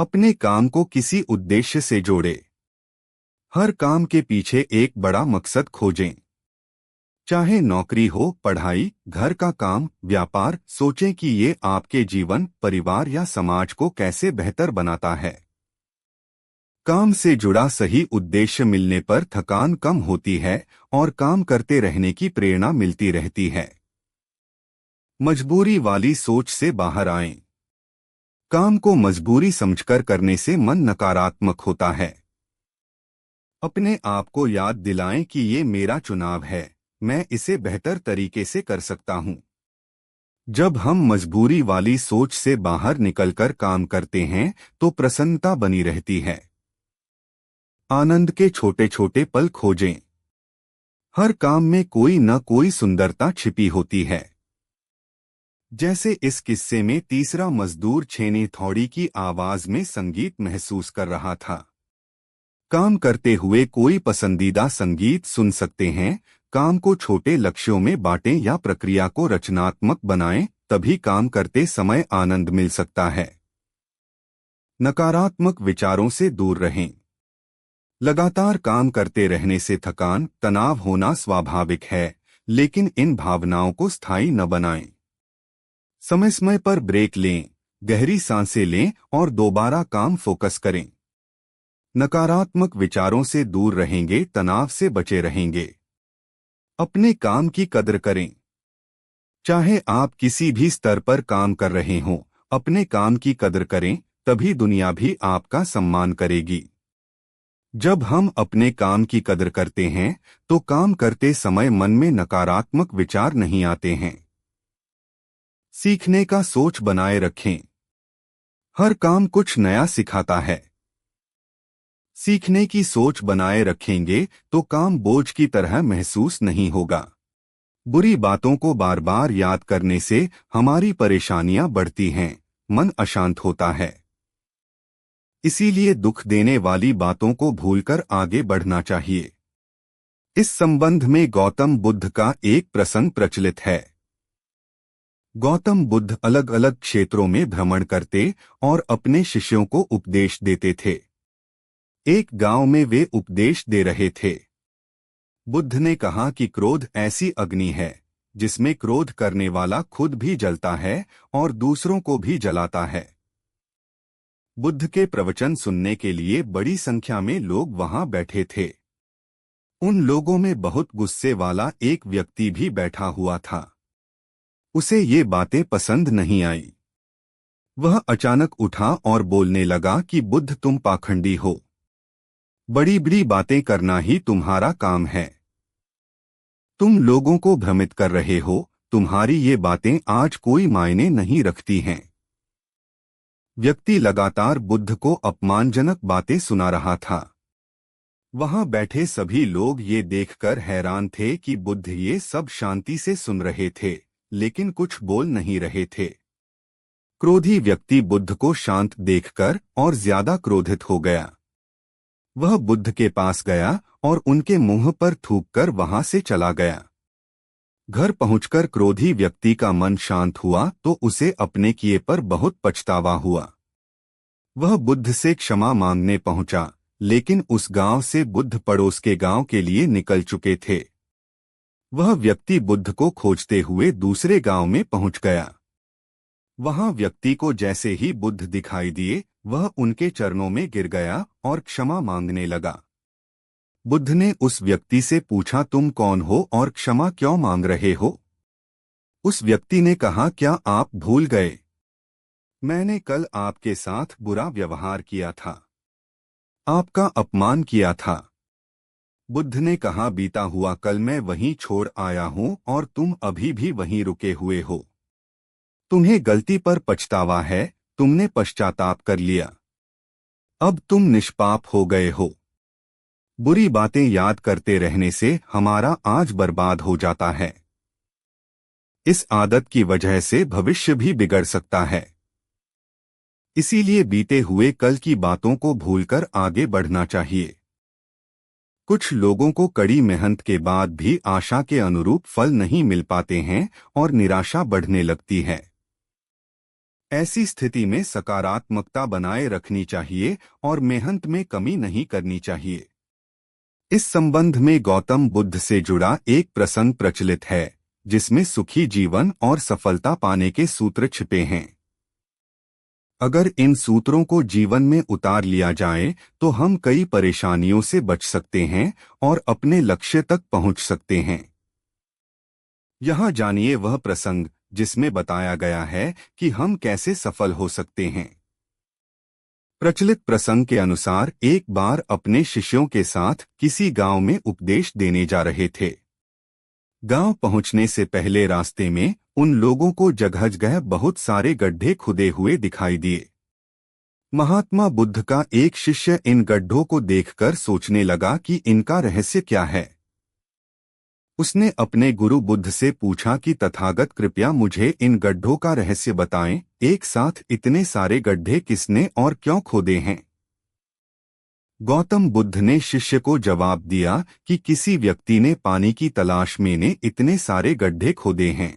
अपने काम को किसी उद्देश्य से जोड़े। हर काम के पीछे एक बड़ा मकसद खोजें। चाहे नौकरी हो, पढ़ाई, घर का काम, व्यापार, सोचें कि ये आपके जीवन, परिवार या समाज को कैसे बेहतर बनाता है। काम से जुड़ा सही उद्देश्य मिलने पर थकान कम होती है और काम करते रहने की प्रेरणा मिलती रहती है। मजबूरी वाली सोच से बाहर आएं। काम को मजबूरी समझकर करने से मन नकारात्मक होता है। अपने आप को याद दिलाएं कि ये मेरा चुनाव है, मैं इसे बेहतर तरीके से कर सकता हूं। जब हम मजबूरी वाली सोच से बाहर निकलकर काम करते हैं तो प्रसन्नता बनी रहती है। आनंद के छोटे छोटे पल खोजें। हर काम में कोई न कोई सुंदरता छिपी होती है। जैसे इस किस्से में तीसरा मजदूर छेनी थौड़ी की आवाज में संगीत महसूस कर रहा था। काम करते हुए कोई पसंदीदा संगीत सुन सकते हैं। काम को छोटे लक्ष्यों में बांटें या प्रक्रिया को रचनात्मक बनाएं, तभी काम करते समय आनंद मिल सकता है। नकारात्मक विचारों से दूर रहें। लगातार काम करते रहने से थकान, तनाव होना स्वाभाविक है, लेकिन इन भावनाओं को स्थायी न बनाएं। समय समय पर ब्रेक लें, गहरी सांसें लें और दोबारा काम फोकस करें। नकारात्मक विचारों से दूर रहेंगे, तनाव से बचे रहेंगे। अपने काम की कदर करें। चाहे आप किसी भी स्तर पर काम कर रहे हों, अपने काम की कदर करें, तभी दुनिया भी आपका सम्मान करेगी। जब हम अपने काम की कदर करते हैं तो काम करते समय मन में नकारात्मक विचार नहीं आते हैं। सीखने का सोच बनाए रखें। हर काम कुछ नया सिखाता है। सीखने की सोच बनाए रखेंगे तो काम बोझ की तरह महसूस नहीं होगा। बुरी बातों को बार बार याद करने से हमारी परेशानियां बढ़ती हैं, मन अशांत होता है। इसीलिए दुख देने वाली बातों को भूलकर आगे बढ़ना चाहिए। इस संबंध में गौतम बुद्ध का एक प्रसंग प्रचलित है। गौतम बुद्ध अलग अलग क्षेत्रों में भ्रमण करते और अपने शिष्यों को उपदेश देते थे। एक गांव में वे उपदेश दे रहे थे। बुद्ध ने कहा कि क्रोध ऐसी अग्नि है जिसमें क्रोध करने वाला खुद भी जलता है और दूसरों को भी जलाता है। बुद्ध के प्रवचन सुनने के लिए बड़ी संख्या में लोग वहां बैठे थे। उन लोगों में बहुत गुस्से वाला एक व्यक्ति भी बैठा हुआ था। उसे ये बातें पसंद नहीं आई। वह अचानक उठा और बोलने लगा कि बुद्ध, तुम पाखंडी हो। बड़ी बड़ी बातें करना ही तुम्हारा काम है। तुम लोगों को भ्रमित कर रहे हो। तुम्हारी ये बातें आज कोई मायने नहीं रखती हैं। व्यक्ति लगातार बुद्ध को अपमानजनक बातें सुना रहा था। वहां बैठे सभी लोग ये देखकर हैरान थे कि बुद्ध ये सब शांति से सुन रहे थे, लेकिन कुछ बोल नहीं रहे थे। क्रोधी व्यक्ति बुद्ध को शांत देखकर और ज्यादा क्रोधित हो गया। वह बुद्ध के पास गया और उनके मुंह पर थूककर वहां से चला गया। घर पहुंचकर क्रोधी व्यक्ति का मन शांत हुआ तो उसे अपने किए पर बहुत पछतावा हुआ। वह बुद्ध से क्षमा मांगने पहुंचा, लेकिन उस गांव से बुद्ध पड़ोस के गांव के लिए निकल चुके थे। वह व्यक्ति बुद्ध को खोजते हुए दूसरे गांव में पहुंच गया। वहां व्यक्ति को जैसे ही बुद्ध दिखाई दिए, वह उनके चरणों में गिर गया और क्षमा मांगने लगा। बुद्ध ने उस व्यक्ति से पूछा, तुम कौन हो और क्षमा क्यों मांग रहे हो? उस व्यक्ति ने कहा, क्या आप भूल गए? मैंने कल आपके साथ बुरा व्यवहार किया था, आपका अपमान किया था। बुद्ध ने कहा, बीता हुआ कल मैं वहीं छोड़ आया हूं और तुम अभी भी वहीं रुके हुए हो। तुम्हें गलती पर पछतावा है, तुमने पश्चाताप कर लिया। अब तुम निष्पाप हो गए हो। बुरी बातें याद करते रहने से हमारा आज बर्बाद हो जाता है। इस आदत की वजह से भविष्य भी बिगड़ सकता है। इसीलिए बीते हुए कल की बातों को भूलकर आगे बढ़ना चाहिए। कुछ लोगों को कड़ी मेहनत के बाद भी आशा के अनुरूप फल नहीं मिल पाते हैं और निराशा बढ़ने लगती है। ऐसी स्थिति में सकारात्मकता बनाए रखनी चाहिए और मेहनत में कमी नहीं करनी चाहिए। इस संबंध में गौतम बुद्ध से जुड़ा एक प्रसंग प्रचलित है, जिसमें सुखी जीवन और सफलता पाने के सूत्र छिपे हैं। अगर इन सूत्रों को जीवन में उतार लिया जाए तो हम कई परेशानियों से बच सकते हैं और अपने लक्ष्य तक पहुंच सकते हैं। यहाँ जानिए वह प्रसंग जिसमें बताया गया है कि हम कैसे सफल हो सकते हैं। प्रचलित प्रसंग के अनुसार एक बार अपने शिष्यों के साथ किसी गांव में उपदेश देने जा रहे थे। गांव पहुंचने से पहले रास्ते में उन लोगों को जगह जगह बहुत सारे गड्ढे खुदे हुए दिखाई दिए। महात्मा बुद्ध का एक शिष्य इन गड्ढों को देखकर सोचने लगा कि इनका रहस्य क्या है। उसने अपने गुरु बुद्ध से पूछा कि तथागत कृपया मुझे इन गड्ढों का रहस्य बताएं, एक साथ इतने सारे गड्ढे किसने और क्यों खोदे हैं। गौतम बुद्ध ने शिष्य को जवाब दिया कि किसी व्यक्ति ने पानी की तलाश में ने इतने सारे गड्ढे खोदे हैं।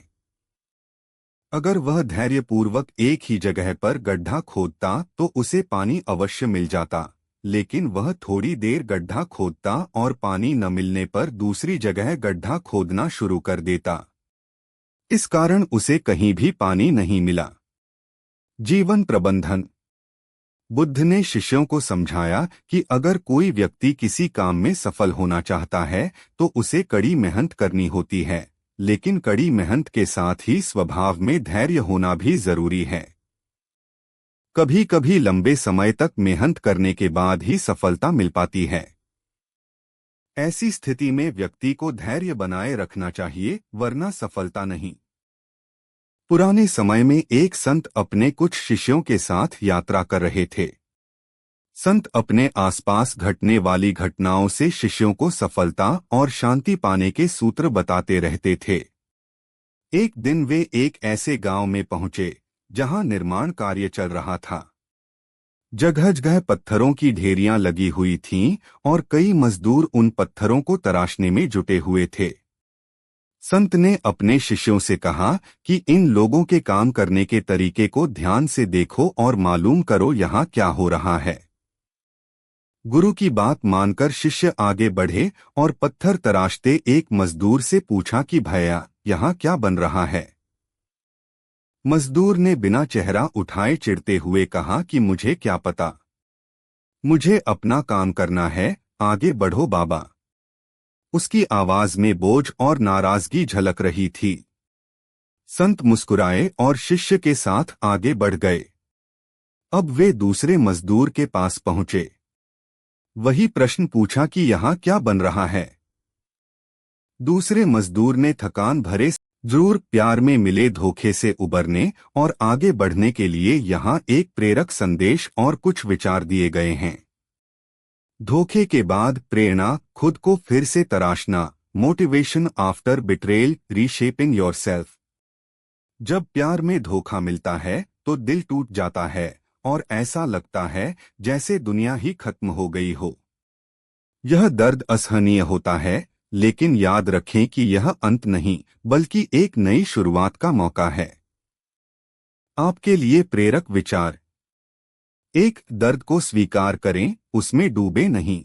अगर वह धैर्यपूर्वक एक ही जगह पर गड्ढा खोदता तो उसे पानी अवश्य मिल जाता, लेकिन वह थोड़ी देर गड्ढा खोदता और पानी न मिलने पर दूसरी जगह गड्ढा खोदना शुरू कर देता। इस कारण उसे कहीं भी पानी नहीं मिला। जीवन प्रबंधन। बुद्ध ने शिष्यों को समझाया कि अगर कोई व्यक्ति किसी काम में सफल होना चाहता है तो उसे कड़ी मेहनत करनी होती है, लेकिन कड़ी मेहनत के साथ ही स्वभाव में धैर्य होना भी जरूरी है। कभी कभी लंबे समय तक मेहनत करने के बाद ही सफलता मिल पाती है। ऐसी स्थिति में व्यक्ति को धैर्य बनाए रखना चाहिए, वरना सफलता नहीं। पुराने समय में एक संत अपने कुछ शिष्यों के साथ यात्रा कर रहे थे। संत अपने आसपास घटने वाली घटनाओं से शिष्यों को सफलता और शांति पाने के सूत्र बताते रहते थे। एक दिन वे एक ऐसे गांव में पहुंचे जहां निर्माण कार्य चल रहा था। जगह जगह पत्थरों की ढेरियां लगी हुई थीं और कई मजदूर उन पत्थरों को तराशने में जुटे हुए थे। संत ने अपने शिष्यों से कहा कि इन लोगों के काम करने के तरीके को ध्यान से देखो और मालूम करो यहाँ क्या हो रहा है। गुरु की बात मानकर शिष्य आगे बढ़े और पत्थर तराशते एक मजदूर से पूछा कि भैया, यहाँ क्या बन रहा है। मजदूर ने बिना चेहरा उठाए चिढ़ते हुए कहा कि मुझे क्या पता, मुझे अपना काम करना है, आगे बढ़ो बाबा। उसकी आवाज में बोझ और नाराजगी झलक रही थी। संत मुस्कुराए और शिष्य के साथ आगे बढ़ गए। अब वे दूसरे मजदूर के पास पहुंचे। वही प्रश्न पूछा कि यहाँ क्या बन रहा है। दूसरे मजदूर ने थकान भरे जरूर प्यार में मिले धोखे से उबरने और आगे बढ़ने के लिए यहाँ एक प्रेरक संदेश और कुछ विचार दिए गए हैं। धोखे के बाद प्रेरणा, खुद को फिर से तराशना, motivation after betrayal, reshaping yourself. जब प्यार में धोखा मिलता है तो दिल टूट जाता है और ऐसा लगता है जैसे दुनिया ही खत्म हो गई हो। यह दर्द असहनीय होता है, लेकिन याद रखें कि यह अंत नहीं बल्कि एक नई शुरुआत का मौका है। आपके लिए प्रेरक विचार। एक, दर्द को स्वीकार करें, उसमें डूबे नहीं।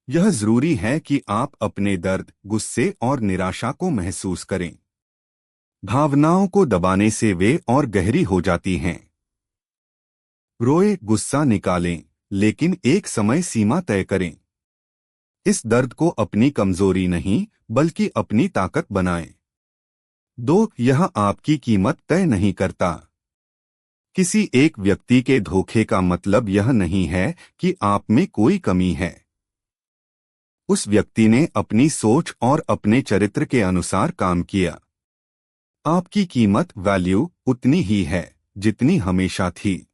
यह जरूरी है कि आप अपने दर्द, गुस्से और निराशा को महसूस करें। भावनाओं को दबाने से वे और गहरी हो जाती हैं। रोए, गुस्सा निकालें, लेकिन एक समय सीमा तय करें। इस दर्द को अपनी कमजोरी नहीं बल्कि अपनी ताकत बनाएं। 2, यह आपकी कीमत तय नहीं करता। किसी एक व्यक्ति के धोखे का मतलब यह नहीं है कि आप में कोई कमी है। उस व्यक्ति ने अपनी सोच और अपने चरित्र के अनुसार काम किया। आपकी कीमत, वैल्यू उतनी ही है जितनी हमेशा थी।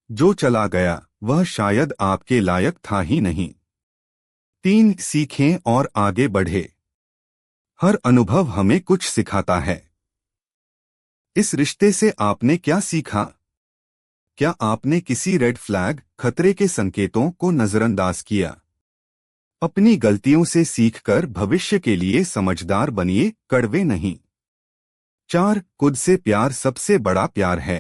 जो चला गया वह शायद आपके लायक था ही नहीं। 3, सीखें और आगे बढ़े। हर अनुभव हमें कुछ सिखाता है। इस रिश्ते से आपने क्या सीखा? क्या आपने किसी रेड फ्लैग, खतरे के संकेतों को नजरअंदाज किया? अपनी गलतियों से सीखकर भविष्य के लिए समझदार बनिए, कड़वे नहीं। 4. खुद से प्यार सबसे बड़ा प्यार है।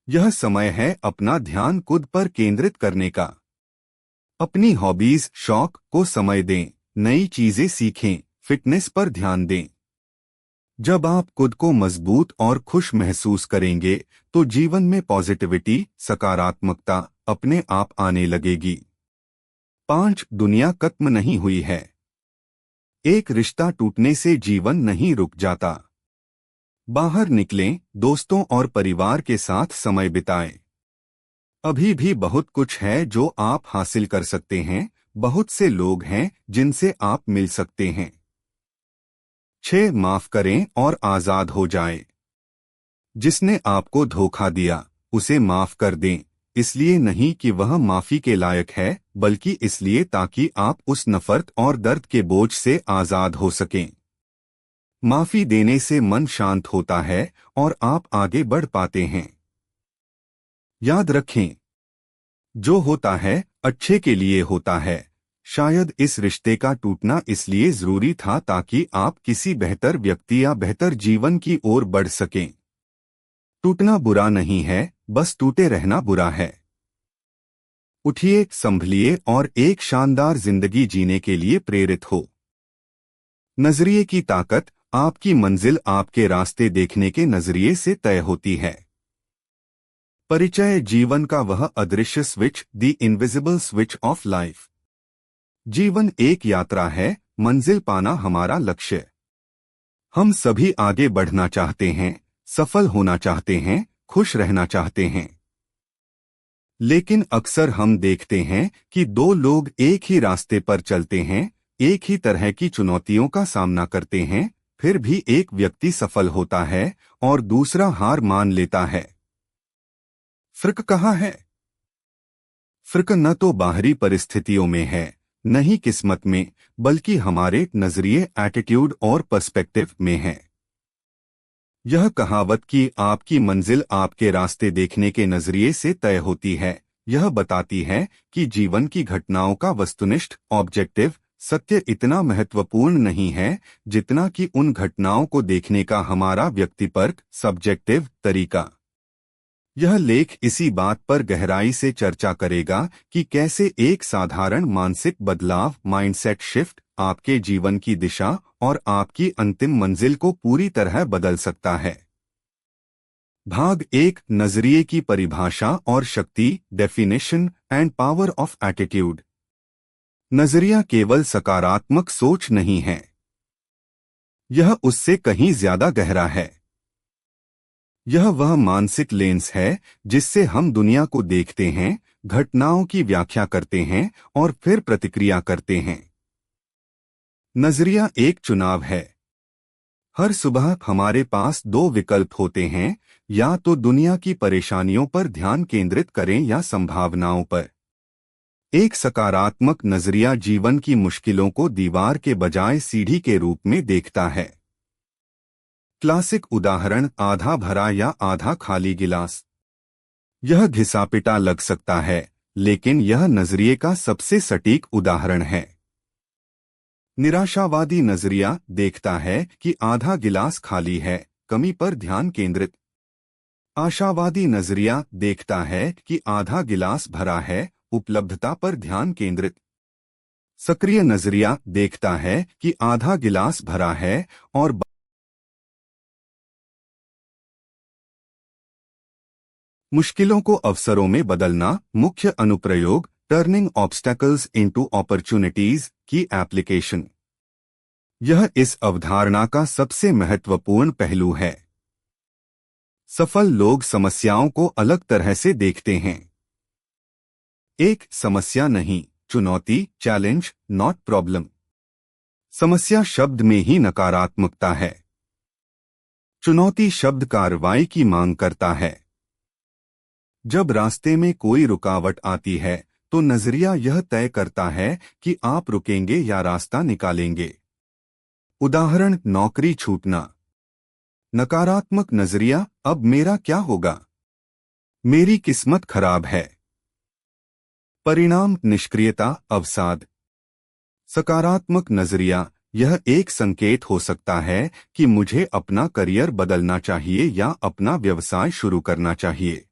यह समय है अपना ध्यान खुद पर केंद्रित करने का। अपनी हॉबीज, शौक को समय दें, नई चीजें सीखें, फिटनेस पर ध्यान दें। जब आप खुद को मजबूत और खुश महसूस करेंगे तो जीवन में पॉजिटिविटी, सकारात्मकता अपने आप आने लगेगी। 5. दुनिया खत्म नहीं हुई है। एक रिश्ता टूटने से जीवन नहीं रुक जाता। बाहर निकलें, दोस्तों और परिवार के साथ समय बिताएं। अभी भी बहुत कुछ है जो आप हासिल कर सकते हैं। बहुत से लोग हैं जिनसे आप मिल सकते हैं। 6. माफ करें और आजाद हो जाएं। जिसने आपको धोखा दिया उसे माफ कर दें, इसलिए नहीं कि वह माफी के लायक है, बल्कि इसलिए ताकि आप उस नफरत और दर्द के बोझ से आजाद हो सकें। माफी देने से मन शांत होता है और आप आगे बढ़ पाते हैं। याद रखें, जो होता है अच्छे के लिए होता है। शायद इस रिश्ते का टूटना इसलिए जरूरी था ताकि आप किसी बेहतर व्यक्ति या बेहतर जीवन की ओर बढ़ सकें। टूटना बुरा नहीं है, बस टूटे रहना बुरा है। उठिए, संभलिए और एक शानदार जिंदगी जीने के लिए प्रेरित हो। नजरिए की ताकत। आपकी मंजिल आपके रास्ते देखने के नजरिए से तय होती है। परिचय। जीवन का वह अदृश्य switch, the invisible switch off life. जीवन एक यात्रा है, मंजिल पाना हमारा लक्ष्य। हम सभी आगे बढ़ना चाहते हैं, सफल होना चाहते हैं, खुश रहना चाहते हैं। लेकिन अक्सर हम देखते हैं कि दो लोग एक ही रास्ते पर चलते हैं, एक ही तरह की चुनौतियों का सामना करते हैं, फिर भी एक व्यक्ति सफल होता है और दूसरा हार मान लेता है। फर्क कहाँ है? फर्क न तो बाहरी परिस्थितियों में है, न ही किस्मत में, बल्कि हमारे नजरिए, एटीट्यूड और पर्सपेक्टिव में है। यह कहावत कि आपकी मंजिल आपके रास्ते देखने के नजरिए से तय होती है, यह बताती है कि जीवन की घटनाओं का वस्तुनिष्ठ, ऑब्जेक्टिव सत्य इतना महत्वपूर्ण नहीं है जितना कि उन घटनाओं को देखने का हमारा व्यक्तिपरक, सब्जेक्टिव तरीका। यह लेख इसी बात पर गहराई से चर्चा करेगा कि कैसे एक साधारण मानसिक बदलाव, माइंडसेट शिफ्ट, आपके जीवन की दिशा और आपकी अंतिम मंजिल को पूरी तरह बदल सकता है। भाग 1। नजरिए की परिभाषा और शक्ति, definition and power of attitude. नजरिया केवल सकारात्मक सोच नहीं है, यह उससे कहीं ज्यादा गहरा है। यह वह मानसिक लेंस है जिससे हम दुनिया को देखते हैं, घटनाओं की व्याख्या करते हैं और फिर प्रतिक्रिया करते हैं। नजरिया एक चुनाव है। हर सुबह हमारे पास दो विकल्प होते हैं, या तो दुनिया की परेशानियों पर ध्यान केंद्रित करें या संभावनाओं पर। एक सकारात्मक नजरिया जीवन की मुश्किलों को दीवार के बजाय सीढ़ी के रूप में देखता है। क्लासिक उदाहरण, आधा भरा या आधा खाली गिलास। यह घिसापिटा लग सकता है, लेकिन यह नजरिए का सबसे सटीक उदाहरण है। निराशावादी नजरिया देखता है कि आधा गिलास खाली है, कमी पर ध्यान केंद्रित। आशावादी नजरिया देखता है कि आधा गिलास भरा है, उपलब्धता पर ध्यान केंद्रित। सक्रिय नजरिया देखता है कि आधा गिलास भरा है और मुश्किलों को अवसरों में बदलना। मुख्य अनुप्रयोग, टर्निंग ऑब्स्टैकल्स इनटू अपॉर्चुनिटीज की एप्लीकेशन। यह इस अवधारणा का सबसे महत्वपूर्ण पहलू है। सफल लोग समस्याओं को अलग तरह से देखते हैं। एक समस्या नहीं, चुनौती, चैलेंज, नॉट प्रॉब्लम। समस्या शब्द में ही नकारात्मकता है। चुनौती शब्द कार्रवाई की मांग करता है। जब रास्ते में कोई रुकावट आती है तो नजरिया यह तय करता है कि आप रुकेंगे या रास्ता निकालेंगे। उदाहरण, नौकरी छूटना। नकारात्मक नजरिया, अब मेरा क्या होगा, मेरी किस्मत खराब है। परिणाम, निष्क्रियता, अवसाद। सकारात्मक नजरिया, यह एक संकेत हो सकता है कि मुझे अपना करियर बदलना चाहिए या अपना व्यवसाय शुरू करना चाहिए।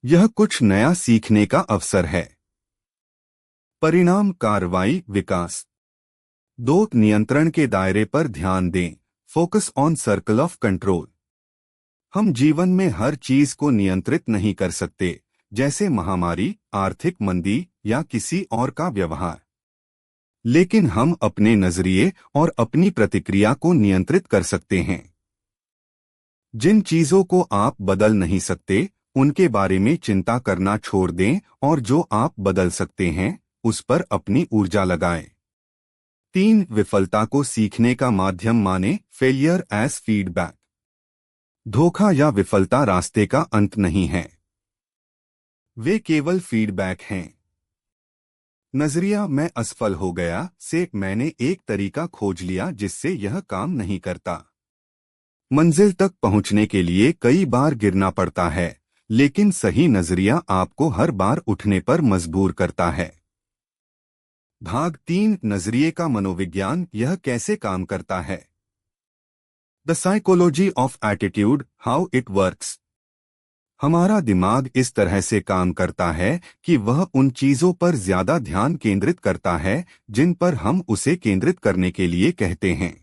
यह कुछ नया सीखने का अवसर है। परिणाम कार्रवाई विकास। दो नियंत्रण के दायरे पर ध्यान दें। Focus on circle of control. हम जीवन में हर चीज को नियंत्रित नहीं कर सकते, जैसे महामारी, आर्थिक मंदी या किसी और का व्यवहार। लेकिन हम अपने नजरिए और अपनी प्रतिक्रिया को नियंत्रित कर सकते हैं। जिन चीजों को आप बदल नहीं सकते, उनके बारे में चिंता करना छोड़ दें और जो आप बदल सकते हैं, उस पर अपनी ऊर्जा लगाएं। 3. विफलता को सीखने का माध्यम माने। Failure as feedback. धोखा या विफलता रास्ते का अंत नहीं है, वे केवल फीडबैक हैं। नजरिया मैं असफल हो गया से मैंने एक तरीका खोज लिया जिससे यह काम नहीं करता। मंजिल तक पहुंचने के लिए कई बार गिरना पड़ता है, लेकिन सही नजरिया आपको हर बार उठने पर मजबूर करता है। भाग 3 नजरिए का मनोविज्ञान, यह कैसे काम करता है। The psychology of attitude, how it works. हमारा दिमाग इस तरह से काम करता है कि वह उन चीजों पर ज्यादा ध्यान केंद्रित करता है जिन पर हम उसे केंद्रित करने के लिए कहते हैं।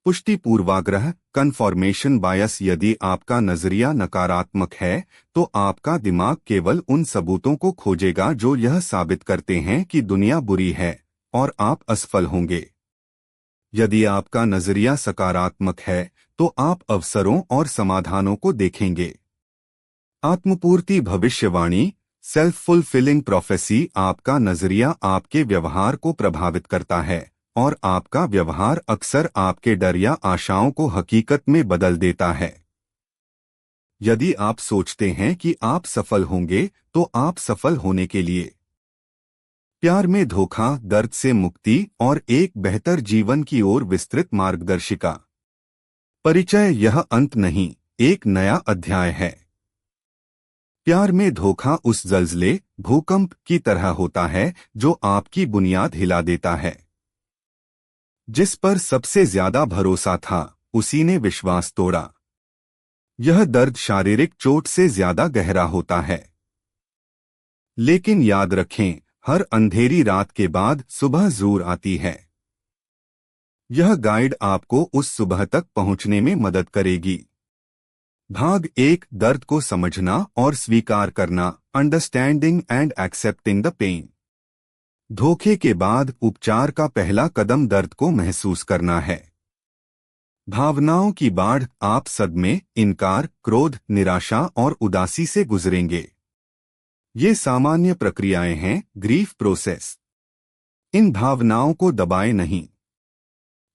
पुष्टि पूर्वाग्रह, कन्फर्मेशन बायस। यदि आपका नजरिया नकारात्मक है, तो आपका दिमाग केवल उन सबूतों को खोजेगा जो यह साबित करते हैं कि दुनिया बुरी है और आप असफल होंगे। यदि आपका नजरिया सकारात्मक है, तो आप अवसरों और समाधानों को देखेंगे। आत्मपूर्ति भविष्यवाणी, सेल्फ फुलफिलिंग प्रोफेसी। आपका नजरिया आपके व्यवहार को प्रभावित करता है और आपका व्यवहार अक्सर आपके डर या आशाओं को हकीकत में बदल देता है। यदि आप सोचते हैं कि आप सफल होंगे, तो आप सफल होने के लिए। प्यार में धोखा, दर्द से मुक्ति और एक बेहतर जीवन की ओर विस्तृत मार्गदर्शिका। परिचय, यह अंत नहीं, एक नया अध्याय है। प्यार में धोखा उस जल्जले, भूकंप की तरह होता है जो आपकी बुनियाद हिला देता है। जिस पर सबसे ज्यादा भरोसा था, उसी ने विश्वास तोड़ा। यह दर्द शारीरिक चोट से ज्यादा गहरा होता है। लेकिन याद रखें, हर अंधेरी रात के बाद सुबह जरूर आती है। यह गाइड आपको उस सुबह तक पहुंचने में मदद करेगी। भाग 1 दर्द को समझना और स्वीकार करना। Understanding and accepting the pain. धोखे के बाद उपचार का पहला कदम दर्द को महसूस करना है। भावनाओं की बाढ़, आप सदमे, इनकार, क्रोध, निराशा और उदासी से गुजरेंगे। ये सामान्य प्रक्रियाएं हैं। Grief process. इन भावनाओं को दबाएं नहीं।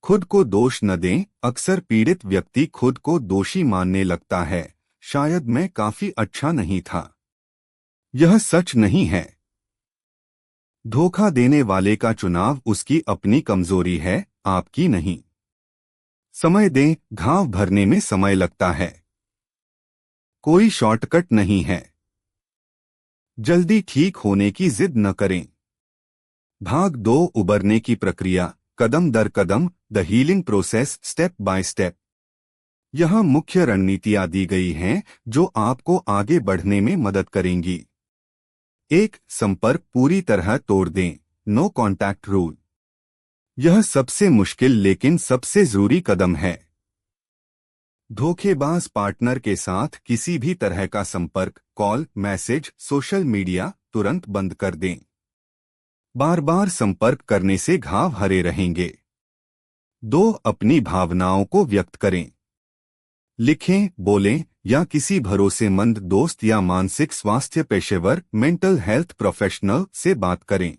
खुद को दोष न दें। अक्सर पीड़ित व्यक्ति खुद को दोषी मानने लगता है, शायद मैं काफी अच्छा नहीं था। यह सच नहीं है। धोखा देने वाले का चुनाव उसकी अपनी कमजोरी है, आपकी नहीं। समय दें, घाव भरने में समय लगता है। कोई शॉर्टकट नहीं है। जल्दी ठीक होने की जिद न करें। भाग 2 उबरने की प्रक्रिया, कदम दर कदम, the healing process, step by step. यहाँ मुख्य रणनीतियां दी गई हैं जो आपको आगे बढ़ने में मदद करेंगी। 1. संपर्क पूरी तरह तोड़ दें। No contact rule. यह सबसे मुश्किल लेकिन सबसे जरूरी कदम है। धोखेबाज पार्टनर के साथ किसी भी तरह का संपर्क, कॉल, मैसेज, सोशल मीडिया तुरंत बंद कर दें। बार बार संपर्क करने से घाव हरे रहेंगे। 2. अपनी भावनाओं को व्यक्त करें। लिखें, बोलें या किसी भरोसेमंद दोस्त या मानसिक स्वास्थ्य पेशेवर, मेंटल हेल्थ प्रोफेशनल से बात करें।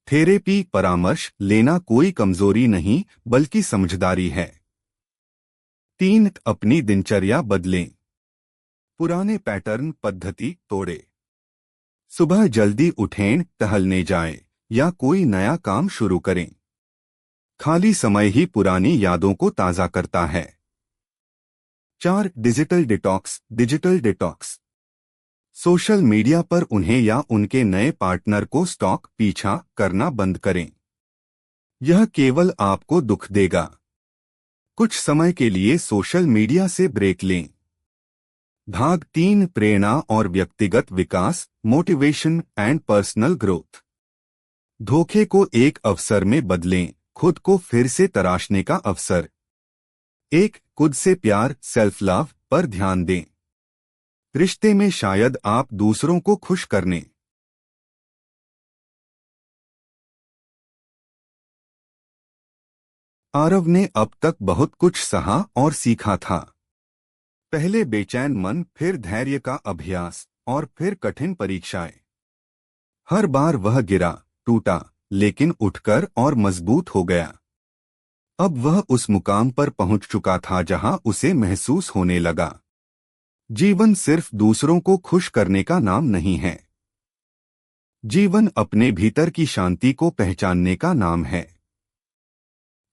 थेरेपी परामर्श लेना कोई कमजोरी नहीं बल्कि समझदारी है। 3. अपनी दिनचर्या बदलें। पुराने पैटर्न पद्धति तोड़े। सुबह जल्दी उठें, टहलने जाएं या कोई नया काम शुरू करें। खाली समय ही पुरानी यादों को ताज़ा करता है। 4. Digital detox. Digital detox. Social media पर उन्हें या उनके नए पार्टनर को स्टॉक, पीछा करना बंद करें। यह केवल आपको दुख देगा। कुछ समय के लिए सोशल मीडिया से ब्रेक लें। भाग 3, प्रेरणा और व्यक्तिगत विकास, मोटिवेशन एंड पर्सनल ग्रोथ। धोखे को एक अवसर में बदलें, खुद को फिर से तराशने का अवसर। एक, खुद से प्यार, सेल्फ लव पर ध्यान दें। रिश्ते में शायद आप दूसरों को खुश करने आरव ने अब तक बहुत कुछ सहा और सीखा था। पहले बेचैन मन, फिर धैर्य का अभ्यास और फिर कठिन परीक्षाएं। हर बार वह गिरा, टूटा, लेकिन उठकर और मजबूत हो गया। अब वह उस मुकाम पर पहुंच चुका था जहां उसे महसूस होने लगा, जीवन सिर्फ दूसरों को खुश करने का नाम नहीं है। जीवन अपने भीतर की शांति को पहचानने का नाम है।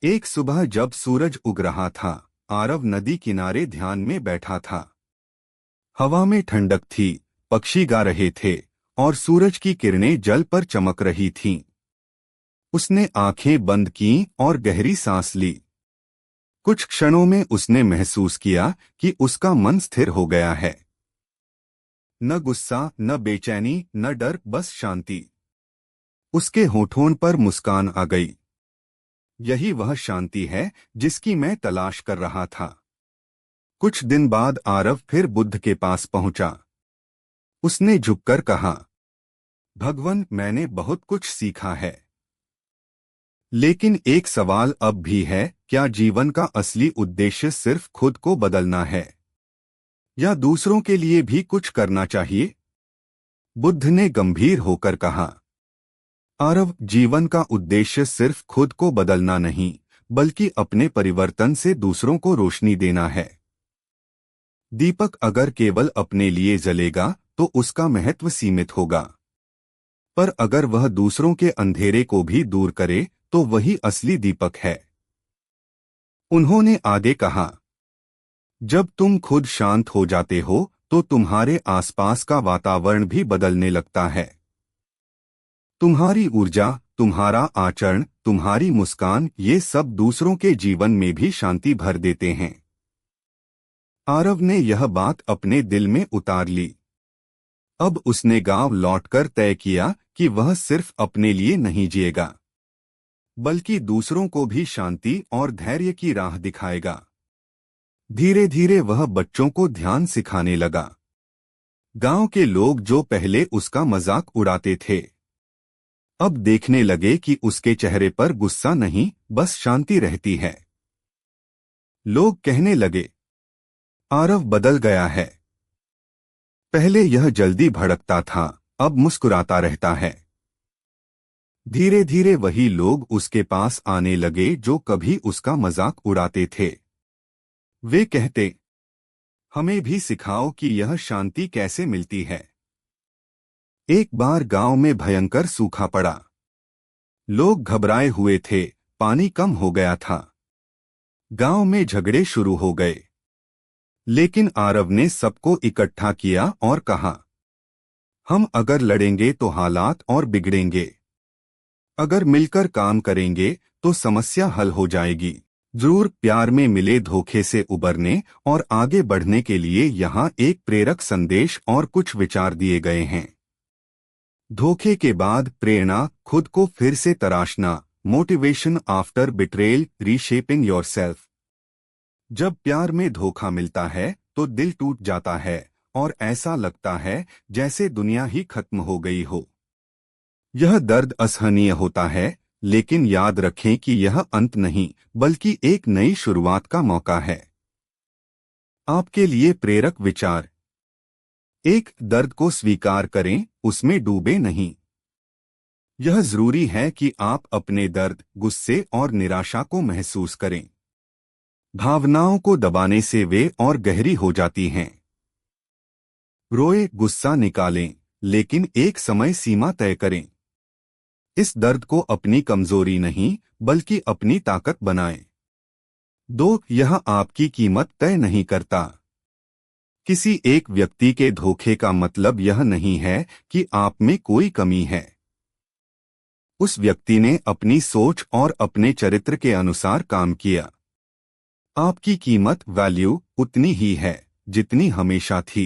एक सुबह जब सूरज उग रहा था, आरव नदी किनारे ध्यान में बैठा था। हवा में ठंडक थी, पक्षी गा रहे थे और सूरज की किरणें जल पर चमक रही थीं। उसने आंखें बंद कीं और गहरी सांस ली। कुछ क्षणों में उसने महसूस किया कि उसका मन स्थिर हो गया है। न गुस्सा, न बेचैनी, न डर, बस शांति। उसके होठों पर मुस्कान आ गई। यही वह शांति है जिसकी मैं तलाश कर रहा था। कुछ दिन बाद आरव फिर बुद्ध के पास पहुंचा। उसने झुककर कहा, भगवान, मैंने बहुत कुछ सीखा है, लेकिन एक सवाल अब भी है, क्या जीवन का असली उद्देश्य सिर्फ खुद को बदलना है या दूसरों के लिए भी कुछ करना चाहिए? बुद्ध ने गंभीर होकर कहा, आरव, जीवन का उद्देश्य सिर्फ खुद को बदलना नहीं, बल्कि अपने परिवर्तन से दूसरों को रोशनी देना है। दीपक अगर केवल अपने लिए जलेगा तो उसका महत्व सीमित होगा, पर अगर वह दूसरों के अंधेरे को भी दूर करे तो वही असली दीपक है। उन्होंने आगे कहा, जब तुम खुद शांत हो जाते हो तो तुम्हारे आसपास का वातावरण भी बदलने लगता है। तुम्हारी ऊर्जा, तुम्हारा आचरण, तुम्हारी मुस्कान, ये सब दूसरों के जीवन में भी शांति भर देते हैं। आरव ने यह बात अपने दिल में उतार ली। अब उसने गांव लौटकर तय किया कि वह सिर्फ अपने लिए नहीं जिएगा, बल्कि दूसरों को भी शांति और धैर्य की राह दिखाएगा। धीरे धीरे वह बच्चों को ध्यान सिखाने लगा। गांव के लोग जो पहले उसका मजाक उड़ाते थे, अब देखने लगे कि उसके चेहरे पर गुस्सा नहीं, बस शांति रहती है। लोग कहने लगे, आरव बदल गया है। पहले यह जल्दी भड़कता था, अब मुस्कुराता रहता है। धीरे धीरे वही लोग उसके पास आने लगे जो कभी उसका मजाक उड़ाते थे। वे कहते, हमें भी सिखाओ कि यह शांति कैसे मिलती है। एक बार गांव में भयंकर सूखा पड़ा। लोग घबराए हुए थे, पानी कम हो गया था। गांव में झगड़े शुरू हो गए। लेकिन आरव ने सबको इकट्ठा किया और कहा, हम अगर लड़ेंगे तो हालात और बिगड़ेंगे। अगर मिलकर काम करेंगे तो समस्या हल हो जाएगी। जरूर प्यार में मिले धोखे से उबरने और आगे बढ़ने के लिए यहाँ एक प्रेरक संदेश और कुछ विचार दिए गए हैं। धोखे के बाद प्रेरणा, खुद को फिर से तराशना, motivation after betrayal, reshaping yourself. जब प्यार में धोखा मिलता है तो दिल टूट जाता है और ऐसा लगता है जैसे दुनिया ही खत्म हो गई हो। यह दर्द असहनीय होता है, लेकिन याद रखें कि यह अंत नहीं, बल्कि एक नई शुरुआत का मौका है। आपके लिए प्रेरक विचार। एक, दर्द को स्वीकार करें, उसमें डूबे नहीं। यह जरूरी है कि आप अपने दर्द, गुस्से और निराशा को महसूस करें। भावनाओं को दबाने से वे और गहरी हो जाती हैं। रोए, गुस्सा निकालें, लेकिन एक समय सीमा तय करें। इस दर्द को अपनी कमजोरी नहीं, बल्कि अपनी ताकत बनाएं। 2, यह आपकी कीमत तय नहीं करता। किसी एक व्यक्ति के धोखे का मतलब यह नहीं है कि आप में कोई कमी है। उस व्यक्ति ने अपनी सोच और अपने चरित्र के अनुसार काम किया। आपकी कीमत वैल्यू उतनी ही है जितनी हमेशा थी।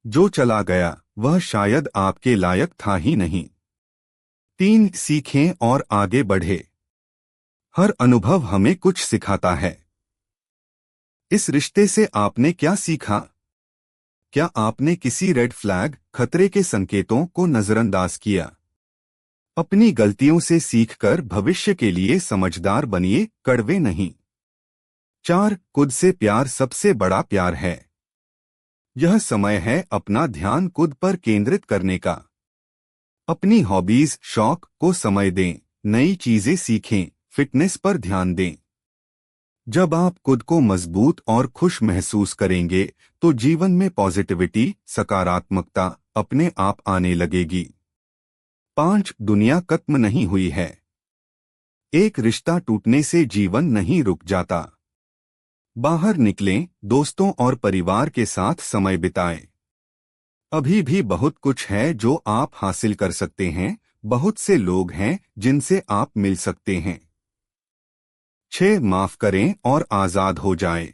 जो चला गया वह शायद आपके लायक था ही नहीं। 3. सीखें और आगे बढ़े। हर अनुभव हमें कुछ सिखाता है। इस रिश्ते से आपने क्या सीखा? क्या आपने किसी रेड फ्लैग, खतरे के संकेतों को नजरअंदाज किया? अपनी गलतियों से सीखकर भविष्य के लिए समझदार बनिए, कड़वे नहीं। 4. खुद से प्यार सबसे बड़ा प्यार है। यह समय है अपना ध्यान खुद पर केंद्रित करने का। अपनी हॉबीज, शौक को समय दें, नई चीजें सीखें, फिटनेस पर ध्यान दें। जब आप खुद को मजबूत और खुश महसूस करेंगे तो जीवन में पॉजिटिविटी, सकारात्मकता अपने आप आने लगेगी। 5. दुनिया खत्म नहीं हुई है। एक रिश्ता टूटने से जीवन नहीं रुक जाता। बाहर निकलें, दोस्तों और परिवार के साथ समय बिताएं। अभी भी बहुत कुछ है जो आप हासिल कर सकते हैं। बहुत से लोग हैं जिनसे आप मिल सकते हैं। 6. माफ करें और आजाद हो जाएं।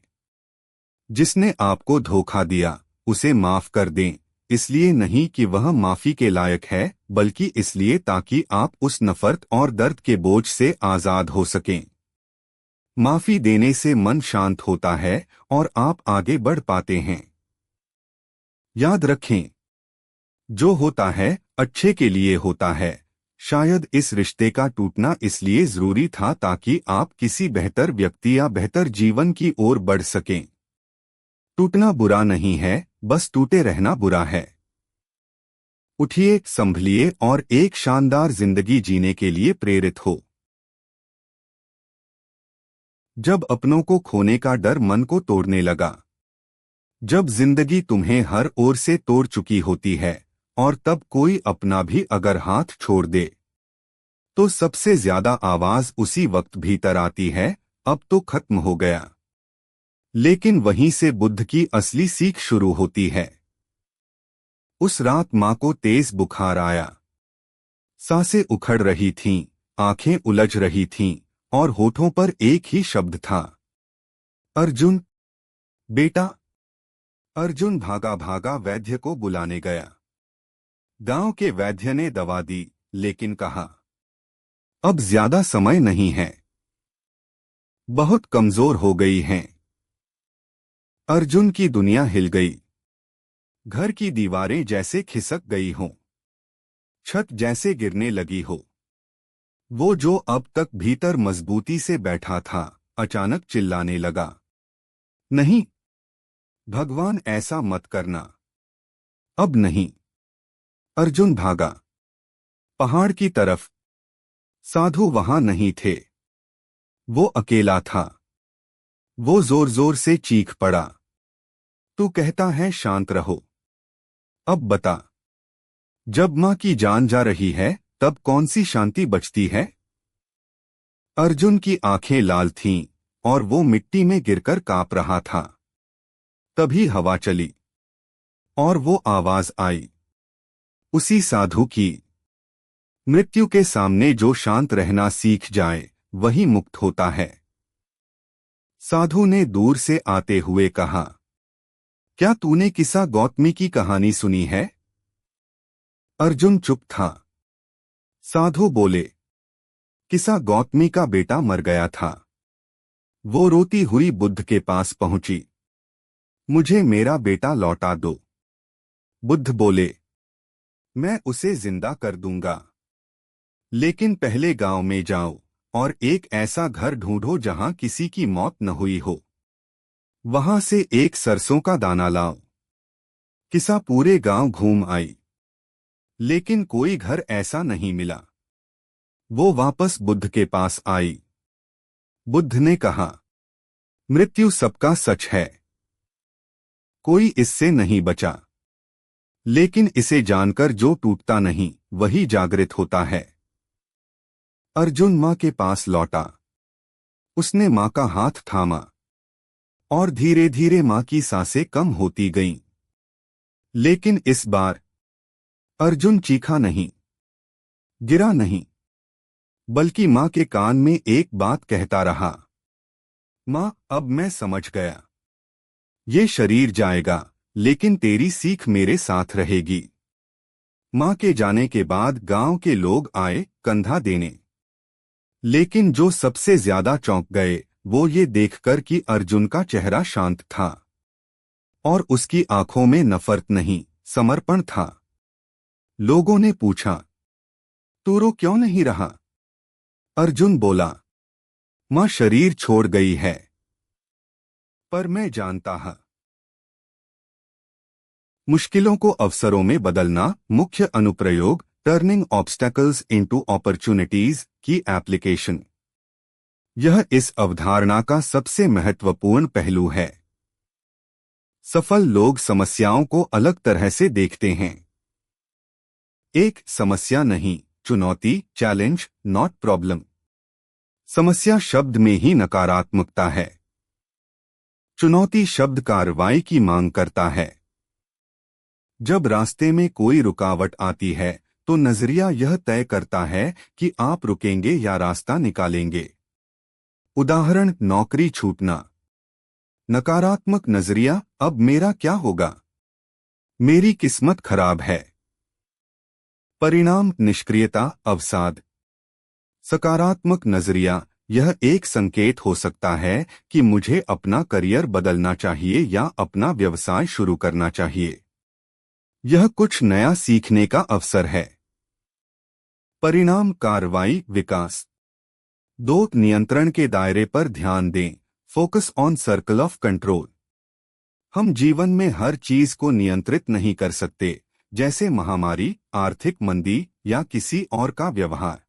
जिसने आपको धोखा दिया उसे माफ कर दें, इसलिए नहीं कि वह माफी के लायक है, बल्कि इसलिए ताकि आप उस नफरत और दर्द के बोझ से आजाद हो सकें। माफी देने से मन शांत होता है और आप आगे बढ़ पाते हैं। याद रखें, जो होता है अच्छे के लिए होता है। शायद इस रिश्ते का टूटना इसलिए जरूरी था ताकि आप किसी बेहतर व्यक्ति या बेहतर जीवन की ओर बढ़ सकें। टूटना बुरा नहीं है, बस टूटे रहना बुरा है। उठिए, संभलिए और एक शानदार जिंदगी जीने के लिए प्रेरित हो। जब अपनों को खोने का डर मन को तोड़ने लगा। जब जिंदगी तुम्हें हर ओर से तोड़ चुकी होती है और तब कोई अपना भी अगर हाथ छोड़ दे तो सबसे ज्यादा आवाज उसी वक्त भीतर आती है, अब तो खत्म हो गया। लेकिन वहीं से बुद्ध की असली सीख शुरू होती है। उस रात मां को तेज बुखार आया। सांसें उखड़ रही थीं, आंखें उलझ रही थीं और होठों पर एक ही शब्द था, अर्जुन, बेटा। अर्जुन भागा भागा वैद्य को बुलाने गया। गांव के वैद्य ने दवा दी, लेकिन कहा, अब ज्यादा समय नहीं है, बहुत कमजोर हो गई हैं। अर्जुन की दुनिया हिल गई। घर की दीवारें जैसे खिसक गई हों, छत जैसे गिरने लगी हो। वो जो अब तक भीतर मजबूती से बैठा था, अचानक चिल्लाने लगा, नहीं, भगवान ऐसा मत करना, अब नहीं। अर्जुन भागा पहाड़ की तरफ। साधु वहां नहीं थे। वो अकेला था। वो जोर जोर से चीख पड़ा, तू कहता है शांत रहो, अब बता, जब मां की जान जा रही है तब कौन सी शांति बचती है? अर्जुन की आंखें लाल थीं और वो मिट्टी में गिरकर कांप रहा था। तभी हवा चली और वो आवाज आई, उसी साधु की। मृत्यु के सामने जो शांत रहना सीख जाए वही मुक्त होता है। साधु ने दूर से आते हुए कहा, क्या तूने किसा गौतमी की कहानी सुनी है? अर्जुन चुप था। साधु बोले, किसा गौतमी का बेटा मर गया था। वो रोती हुई बुद्ध के पास पहुंची, मुझे मेरा बेटा लौटा दो। बुद्ध बोले, मैं उसे जिंदा कर दूंगा, लेकिन पहले गांव में जाओ और एक ऐसा घर ढूंढो जहां किसी की मौत न हुई हो। वहां से एक सरसों का दाना लाओ। किसा पूरे गांव घूम आई, लेकिन कोई घर ऐसा नहीं मिला। वो वापस बुद्ध के पास आई। बुद्ध ने कहा, मृत्यु सबका सच है, कोई इससे नहीं बचा, लेकिन इसे जानकर जो टूटता नहीं वही जागृत होता है। अर्जुन मां के पास लौटा। उसने मां का हाथ थामा और धीरे धीरे मां की सांसें कम होती गईं। लेकिन इस बार अर्जुन चीखा नहीं, गिरा नहीं, बल्कि माँ के कान में एक बात कहता रहा, माँ, अब मैं समझ गया। ये शरीर जाएगा, लेकिन तेरी सीख मेरे साथ रहेगी। माँ के जाने के बाद गांव के लोग आए कंधा देने। लेकिन जो सबसे ज्यादा चौंक गए वो ये देखकर कि अर्जुन का चेहरा शांत था और उसकी आंखों में नफरत नहीं, समर्पण था। लोगों ने पूछा, तू रो क्यों नहीं रहा? अर्जुन बोला, माँ शरीर छोड़ गई है, पर मैं जानता हूं। मुश्किलों को अवसरों में बदलना, मुख्य अनुप्रयोग, टर्निंग ऑब्स्टेकल्स इनटू अपॉर्चुनिटीज की एप्लीकेशन। यह इस अवधारणा का सबसे महत्वपूर्ण पहलू है। सफल लोग समस्याओं को अलग तरह से देखते हैं। एक समस्या नहीं, चुनौती, चैलेंज, नॉट प्रॉब्लम। समस्या शब्द में ही नकारात्मकता है। चुनौती शब्द कार्रवाई की मांग करता है। जब रास्ते में कोई रुकावट आती है तो नजरिया यह तय करता है कि आप रुकेंगे या रास्ता निकालेंगे। उदाहरण, नौकरी छूटना। नकारात्मक नजरिया, अब मेरा क्या होगा, मेरी किस्मत खराब है। परिणाम, निष्क्रियता, अवसाद। सकारात्मक नजरिया, यह एक संकेत हो सकता है कि मुझे अपना करियर बदलना चाहिए या अपना व्यवसाय शुरू करना चाहिए। यह कुछ नया सीखने का अवसर है। परिणाम, कार्रवाई, विकास। दो, नियंत्रण के दायरे पर ध्यान दें, focus on circle of control. हम जीवन में हर चीज को नियंत्रित नहीं कर सकते, जैसे महामारी, आर्थिक मंदी या किसी और का व्यवहार।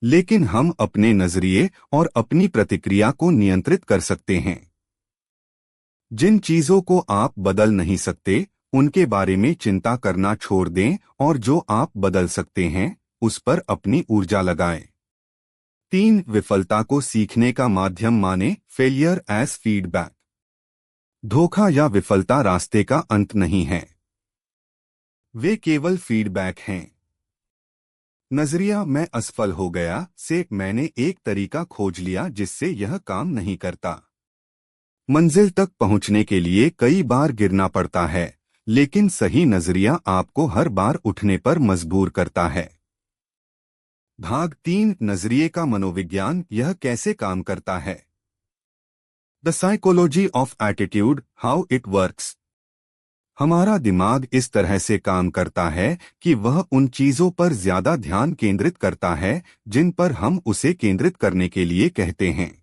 लेकिन हम अपने नजरिए और अपनी प्रतिक्रिया को नियंत्रित कर सकते हैं। जिन चीजों को आप बदल नहीं सकते उनके बारे में चिंता करना छोड़ दें और जो आप बदल सकते हैं उस पर अपनी ऊर्जा लगाएं। 3, विफलता को सीखने का माध्यम माने, फेलियर एज फीडबैक। धोखा या विफलता रास्ते का अंत नहीं है, वे केवल फीडबैक हैं। नजरिया, मैं असफल हो गया से मैंने एक तरीका खोज लिया जिससे यह काम नहीं करता। मंजिल तक पहुंचने के लिए कई बार गिरना पड़ता है, लेकिन सही नजरिया आपको हर बार उठने पर मजबूर करता है। भाग 3, नजरिए का मनोविज्ञान, यह कैसे काम करता है। The psychology of attitude, how it works. हमारा दिमाग इस तरह से काम करता है कि वह उन चीजों पर ज्यादा ध्यान केंद्रित करता है जिन पर हम उसे केंद्रित करने के लिए कहते हैं।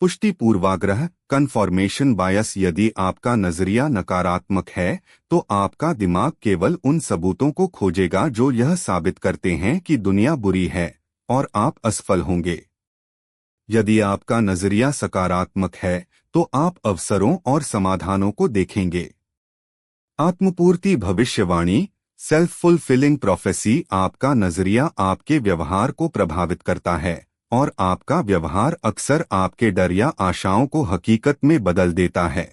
पुष्टि पूर्वाग्रह, कन्फर्मेशन बायस। यदि आपका नजरिया नकारात्मक है तो आपका दिमाग केवल उन सबूतों को खोजेगा जो यह साबित करते हैं कि दुनिया बुरी है और आप असफल होंगे। यदि आपका नजरिया सकारात्मक है तो आप अवसरों और समाधानों को देखेंगे। आत्मपूर्ति भविष्यवाणी, सेल्फ फुलफिलिंग प्रोफेसी। आपका नजरिया आपके व्यवहार को प्रभावित करता है और आपका व्यवहार अक्सर आपके डर या आशाओं को हकीकत में बदल देता है।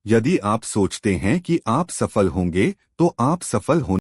यदि आप सोचते हैं कि आप सफल होंगे तो आप सफल होने